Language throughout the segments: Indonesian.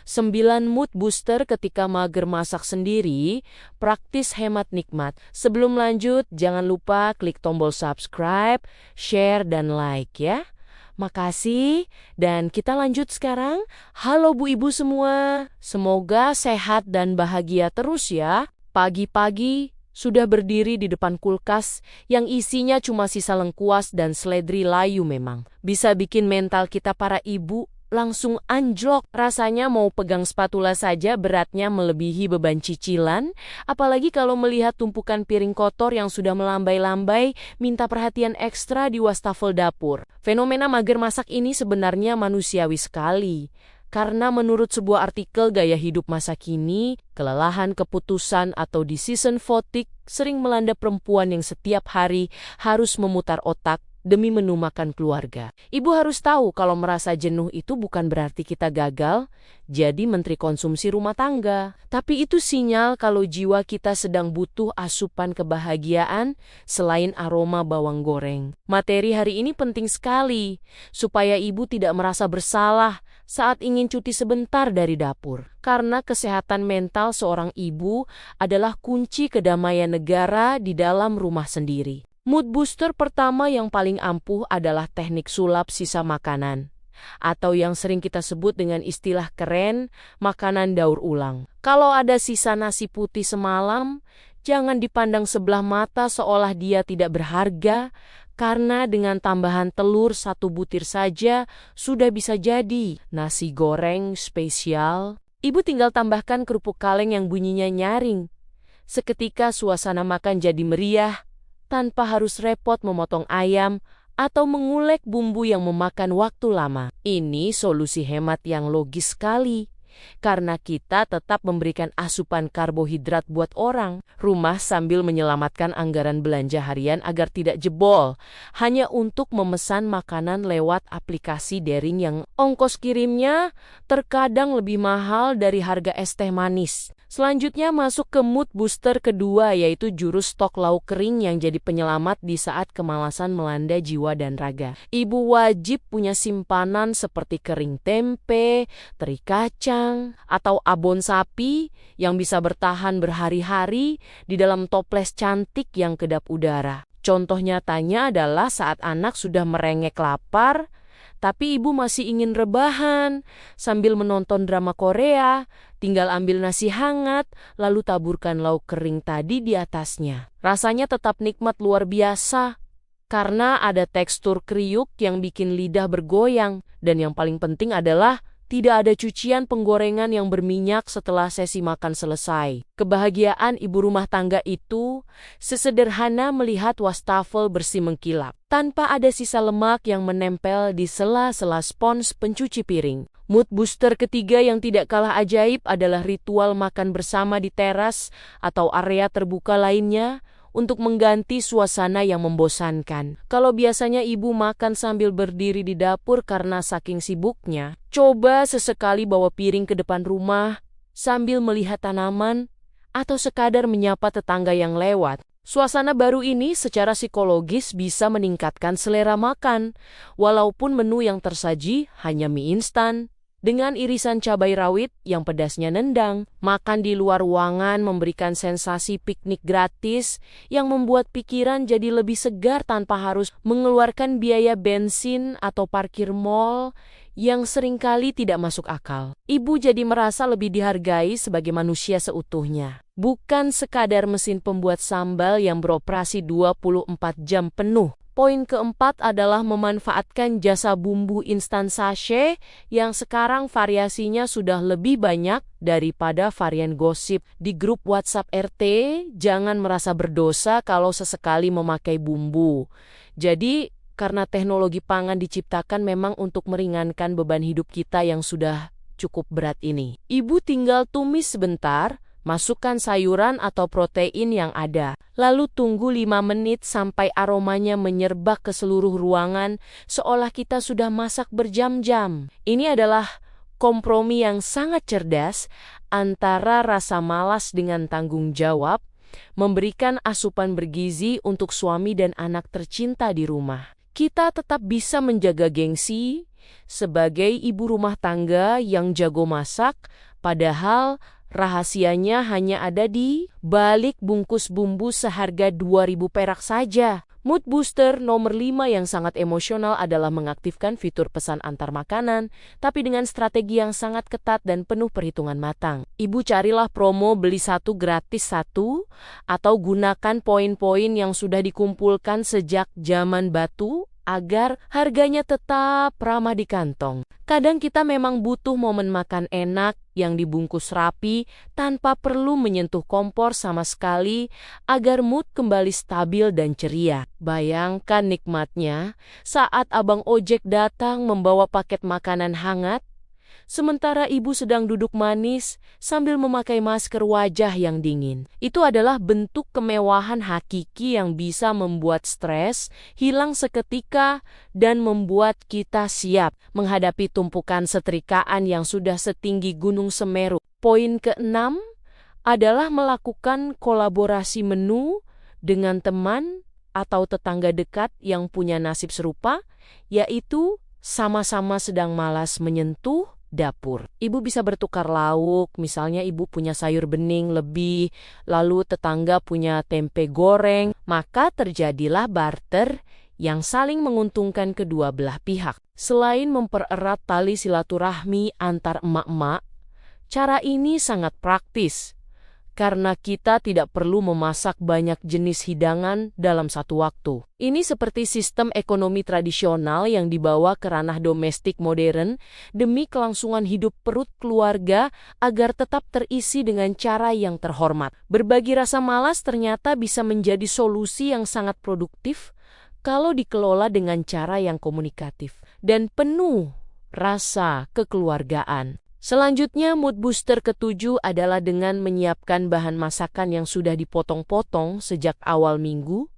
9 mood booster ketika mager masak sendiri, praktis hemat nikmat. Sebelum lanjut, jangan lupa klik tombol subscribe, share, dan like ya. Makasih, dan kita lanjut sekarang. Halo Bu Ibu semua, semoga sehat dan bahagia terus ya. Pagi-pagi, sudah berdiri di depan kulkas yang isinya cuma sisa lengkuas dan seledri layu memang. Bisa bikin mental kita para ibu langsung anjlok. Rasanya mau pegang spatula saja beratnya melebihi beban cicilan, apalagi kalau melihat tumpukan piring kotor yang sudah melambai-lambai minta perhatian ekstra di wastafel dapur. Fenomena mager masak ini sebenarnya manusiawi sekali. Karena menurut sebuah artikel gaya hidup masa kini, kelelahan keputusan atau decision fatigue sering melanda perempuan yang setiap hari harus memutar otak demi menu makan keluarga. Ibu harus tahu kalau merasa jenuh itu bukan berarti kita gagal jadi menteri konsumsi rumah tangga. Tapi itu sinyal kalau jiwa kita sedang butuh asupan kebahagiaan selain aroma bawang goreng. Materi hari ini penting sekali supaya ibu tidak merasa bersalah saat ingin cuti sebentar dari dapur. Karena kesehatan mental seorang ibu adalah kunci kedamaian negara di dalam rumah sendiri. Mood booster pertama yang paling ampuh adalah teknik sulap sisa makanan, atau yang sering kita sebut dengan istilah keren, makanan daur ulang. Kalau ada sisa nasi putih semalam, jangan dipandang sebelah mata seolah dia tidak berharga, karena dengan tambahan telur 1 butir saja sudah bisa jadi nasi goreng spesial. Ibu tinggal tambahkan kerupuk kaleng yang bunyinya nyaring. Seketika suasana makan jadi meriah, tanpa harus repot memotong ayam atau mengulek bumbu yang memakan waktu lama. Ini solusi hemat yang logis sekali, karena kita tetap memberikan asupan karbohidrat buat orang rumah sambil menyelamatkan anggaran belanja harian agar tidak jebol hanya untuk memesan makanan lewat aplikasi daring yang ongkos kirimnya terkadang lebih mahal dari harga es teh manis. Selanjutnya masuk ke mood booster kedua, yaitu jurus stok lauk kering yang jadi penyelamat di saat kemalasan melanda jiwa dan raga. Ibu wajib punya simpanan seperti kering tempe, teri kacang, atau abon sapi yang bisa bertahan berhari-hari di dalam toples cantik yang kedap udara. Contoh nyatanya adalah saat anak sudah merengek lapar, tapi ibu masih ingin rebahan sambil menonton drama Korea, tinggal ambil nasi hangat, lalu taburkan lauk kering tadi di atasnya. Rasanya tetap nikmat luar biasa, karena ada tekstur kriuk yang bikin lidah bergoyang, dan yang paling penting adalah tidak ada cucian penggorengan yang berminyak setelah sesi makan selesai. Kebahagiaan ibu rumah tangga itu sesederhana melihat wastafel bersih mengkilap, tanpa ada sisa lemak yang menempel di sela-sela spons pencuci piring. Mood booster ketiga yang tidak kalah ajaib adalah ritual makan bersama di teras atau area terbuka lainnya, untuk mengganti suasana yang membosankan. Kalau biasanya ibu makan sambil berdiri di dapur karena saking sibuknya, coba sesekali bawa piring ke depan rumah sambil melihat tanaman atau sekadar menyapa tetangga yang lewat. Suasana baru ini secara psikologis bisa meningkatkan selera makan, walaupun menu yang tersaji hanya mie instan dengan irisan cabai rawit yang pedasnya nendang. Makan di luar ruangan memberikan sensasi piknik gratis yang membuat pikiran jadi lebih segar tanpa harus mengeluarkan biaya bensin atau parkir mal yang seringkali tidak masuk akal. Ibu jadi merasa lebih dihargai sebagai manusia seutuhnya, bukan sekadar mesin pembuat sambal yang beroperasi 24 jam penuh. Poin keempat adalah memanfaatkan jasa bumbu instan sachet yang sekarang variasinya sudah lebih banyak daripada varian gosip. Di grup WhatsApp RT, jangan merasa berdosa kalau sesekali memakai bumbu. Jadi, karena teknologi pangan diciptakan memang untuk meringankan beban hidup kita yang sudah cukup berat ini. Ibu tinggal tumis sebentar, masukkan sayuran atau protein yang ada, lalu tunggu 5 menit sampai aromanya menyerbak ke seluruh ruangan seolah kita sudah masak berjam-jam. Ini adalah kompromi yang sangat cerdas antara rasa malas dengan tanggung jawab, memberikan asupan bergizi untuk suami dan anak tercinta di rumah. Kita tetap bisa menjaga gengsi, sebagai ibu rumah tangga yang jago masak, padahal rahasianya hanya ada di balik bungkus bumbu seharga 2.000 perak saja. Mood booster nomor 5 yang sangat emosional adalah mengaktifkan fitur pesan antar makanan, tapi dengan strategi yang sangat ketat dan penuh perhitungan matang. Ibu carilah promo beli satu gratis satu, atau gunakan poin-poin yang sudah dikumpulkan sejak zaman batu, agar harganya tetap ramah di kantong. Kadang kita memang butuh momen makan enak yang dibungkus rapi tanpa perlu menyentuh kompor sama sekali agar mood kembali stabil dan ceria. Bayangkan nikmatnya saat abang ojek datang membawa paket makanan hangat, sementara ibu sedang duduk manis sambil memakai masker wajah yang dingin. Itu adalah bentuk kemewahan hakiki yang bisa membuat stres hilang seketika dan membuat kita siap menghadapi tumpukan setrikaan yang sudah setinggi Gunung Semeru. Poin ke-6 adalah melakukan kolaborasi menu dengan teman atau tetangga dekat yang punya nasib serupa, yaitu sama-sama sedang malas menyentuh dapur. Ibu bisa bertukar lauk, misalnya ibu punya sayur bening lebih, lalu tetangga punya tempe goreng, maka terjadilah barter yang saling menguntungkan kedua belah pihak. Selain mempererat tali silaturahmi antar emak-emak, cara ini sangat praktis, karena kita tidak perlu memasak banyak jenis hidangan dalam satu waktu. Ini seperti sistem ekonomi tradisional yang dibawa ke ranah domestik modern demi kelangsungan hidup perut keluarga agar tetap terisi dengan cara yang terhormat. Berbagi rasa malas ternyata bisa menjadi solusi yang sangat produktif kalau dikelola dengan cara yang komunikatif dan penuh rasa kekeluargaan. Selanjutnya, mood booster ke-7 adalah dengan menyiapkan bahan masakan yang sudah dipotong-potong sejak awal minggu,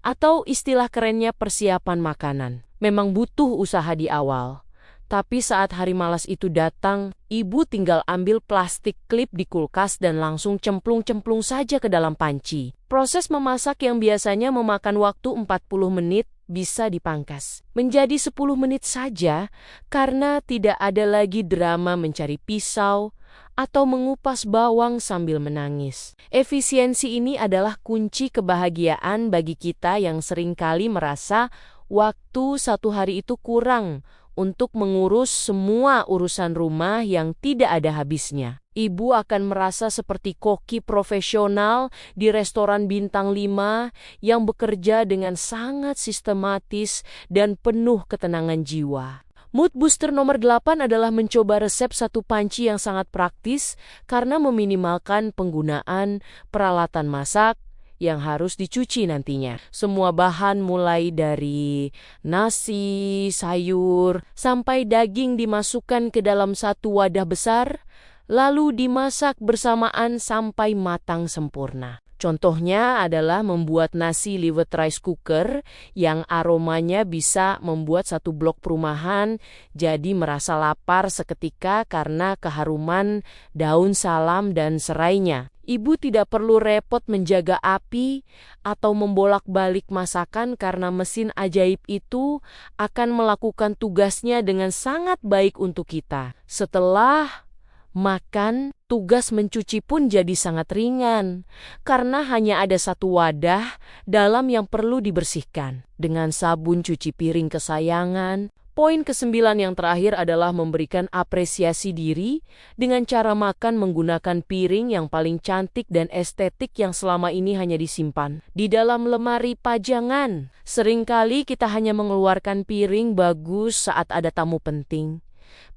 atau istilah kerennya persiapan makanan. Memang butuh usaha di awal, tapi saat hari malas itu datang, ibu tinggal ambil plastik klip di kulkas dan langsung cemplung-cemplung saja ke dalam panci. Proses memasak yang biasanya memakan waktu 40 menit, bisa dipangkas menjadi 10 menit saja karena tidak ada lagi drama mencari pisau atau mengupas bawang sambil menangis. Efisiensi ini adalah kunci kebahagiaan bagi kita yang seringkali merasa waktu satu hari itu kurang untuk mengurus semua urusan rumah yang tidak ada habisnya. Ibu akan merasa seperti koki profesional di restoran bintang 5 yang bekerja dengan sangat sistematis dan penuh ketenangan jiwa. Mood booster nomor 8 adalah mencoba resep satu panci yang sangat praktis karena meminimalkan penggunaan peralatan masak yang harus dicuci nantinya. Semua bahan mulai dari nasi, sayur, sampai daging dimasukkan ke dalam satu wadah besar, lalu dimasak bersamaan sampai matang sempurna. Contohnya adalah membuat nasi liwet rice cooker yang aromanya bisa membuat satu blok perumahan jadi merasa lapar seketika karena keharuman daun salam dan serainya. Ibu tidak perlu repot menjaga api atau membolak-balik masakan karena mesin ajaib itu akan melakukan tugasnya dengan sangat baik untuk kita. Setelah makan, tugas mencuci pun jadi sangat ringan, karena hanya ada satu wadah dalam yang perlu dibersihkan. Dengan sabun cuci piring kesayangan. Poin ke-9 yang terakhir adalah memberikan apresiasi diri dengan cara makan menggunakan piring yang paling cantik dan estetik yang selama ini hanya disimpan di dalam lemari pajangan. Seringkali kita hanya mengeluarkan piring bagus saat ada tamu penting.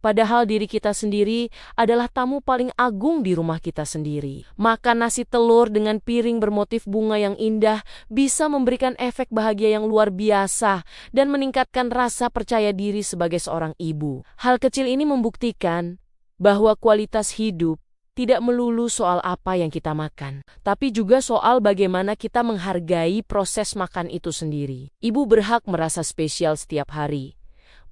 Padahal diri kita sendiri adalah tamu paling agung di rumah kita sendiri. Makan nasi telur dengan piring bermotif bunga yang indah bisa memberikan efek bahagia yang luar biasa dan meningkatkan rasa percaya diri sebagai seorang ibu. Hal kecil ini membuktikan bahwa kualitas hidup tidak melulu soal apa yang kita makan, tapi juga soal bagaimana kita menghargai proses makan itu sendiri. Ibu berhak merasa spesial setiap hari.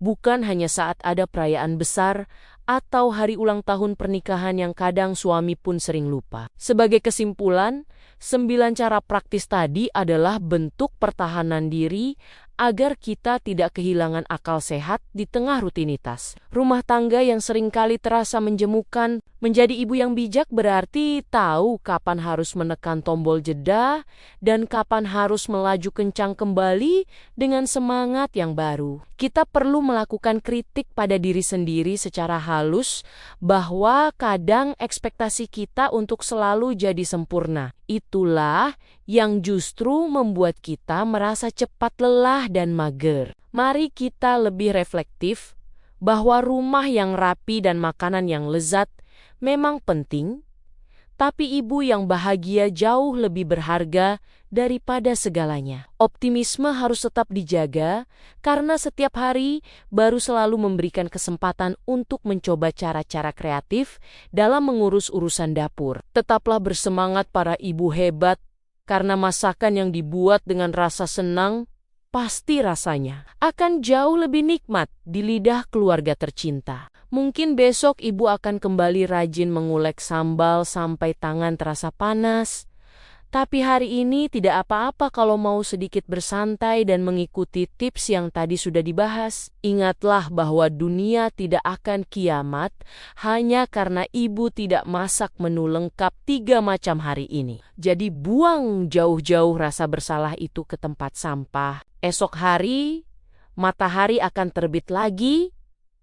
Bukan hanya saat ada perayaan besar atau hari ulang tahun pernikahan yang kadang suami pun sering lupa. Sebagai kesimpulan, 9 cara praktis tadi adalah bentuk pertahanan diri agar kita tidak kehilangan akal sehat di tengah rutinitas. Rumah tangga yang seringkali terasa menjemukan, menjadi ibu yang bijak berarti tahu kapan harus menekan tombol jeda dan kapan harus melaju kencang kembali dengan semangat yang baru. Kita perlu melakukan kritik pada diri sendiri secara halus bahwa kadang ekspektasi kita untuk selalu jadi sempurna. Itulah yang justru membuat kita merasa cepat lelah dan mager. Mari kita lebih reflektif bahwa rumah yang rapi dan makanan yang lezat memang penting, tapi ibu yang bahagia jauh lebih berharga daripada segalanya. Optimisme harus tetap dijaga karena setiap hari baru selalu memberikan kesempatan untuk mencoba cara-cara kreatif dalam mengurus urusan dapur. Tetaplah bersemangat para ibu hebat, karena masakan yang dibuat dengan rasa senang pasti rasanya akan jauh lebih nikmat di lidah keluarga tercinta. Mungkin besok ibu akan kembali rajin mengulek sambal sampai tangan terasa panas. Tapi hari ini tidak apa-apa kalau mau sedikit bersantai dan mengikuti tips yang tadi sudah dibahas. Ingatlah bahwa dunia tidak akan kiamat hanya karena ibu tidak masak menu lengkap 3 macam hari ini. Jadi buang jauh-jauh rasa bersalah itu ke tempat sampah. Esok hari, matahari akan terbit lagi,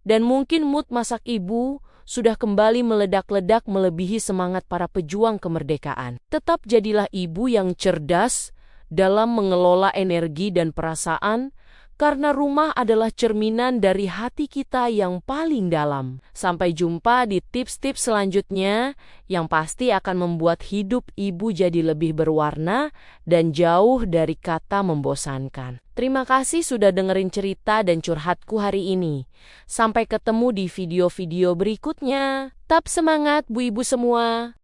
dan mungkin mood masak ibu sudah kembali meledak-ledak melebihi semangat para pejuang kemerdekaan. Tetap jadilah ibu yang cerdas dalam mengelola energi dan perasaan, karena rumah adalah cerminan dari hati kita yang paling dalam. Sampai jumpa di tips-tips selanjutnya yang pasti akan membuat hidup ibu jadi lebih berwarna dan jauh dari kata membosankan. Terima kasih sudah dengerin cerita dan curhatku hari ini. Sampai ketemu di video-video berikutnya. Tetap semangat Bu Ibu semua.